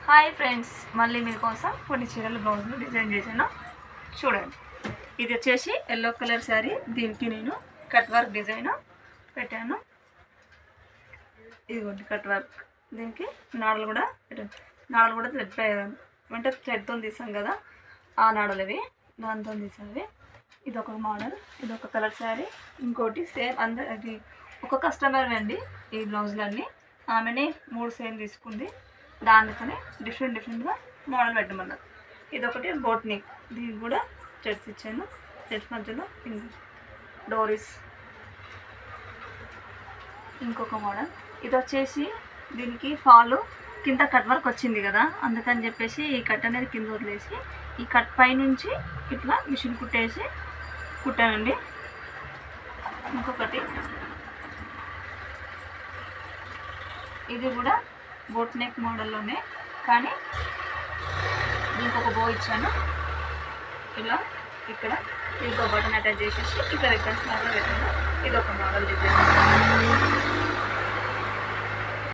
Hi friends, మళ్ళీ మీకోసం కొన్ని చీరల బ్లౌజ్లు డిజైన్ చేశాను చూడండి. ఇది వచ్చేసి ఎల్లో కలర్ శారీ. దీనికి నేను కట్ వర్క్ డిజైన్ పెట్టాను. ఇదిగోండి కట్ వర్క్. దీనికి నాడలు కూడా పెట్టాను. నాడలు కూడా అంటే థ్రెడ్తో తీసాం కదా, ఆ నాడలు ఇవి, దాంతో తీసావి. ఇది ఒక మోడల్, ఇది ఒక కలర్ శారీ. ఇంకోటి సేమ్ అది ఒక కస్టమర్ అండి. ఈ బ్లౌజులన్నీ ఆమెనే 3 సేమ్ తీసుకుంది. దానికని డిఫరెంట్గా మోడల్ పెట్టమన్నారు. ఇదొకటి బోట్ నెక్. దీనికి కూడా థ్రెడ్స్ ఇచ్చాను. థ్రెడ్స్ మధ్యలో డోరీస్. ఇంకొక మోడల్ ఇది వచ్చేసి దీనికి ఫాలు కింద కట్ వర్క్ వచ్చింది కదా, అందుకని చెప్పేసి ఈ కట్ అనేది కింద వదిలేసి ఈ కట్ పై నుంచి ఇట్లా మిషన్ కుట్టానండి. ఇంకొకటి ఇది కూడా బోట్ నెక్ మోడల్లోనే, కానీ దీనికి ఒక బో ఇచ్చాను. ఇలా ఇక్కడ దీనికి ఒక బటన్ అటాచ్ చేసేసి ఇక్కడ రిబ్బన్స్ లాగా పెట్టాను. ఇది ఒక మోడల్ డిజైన్.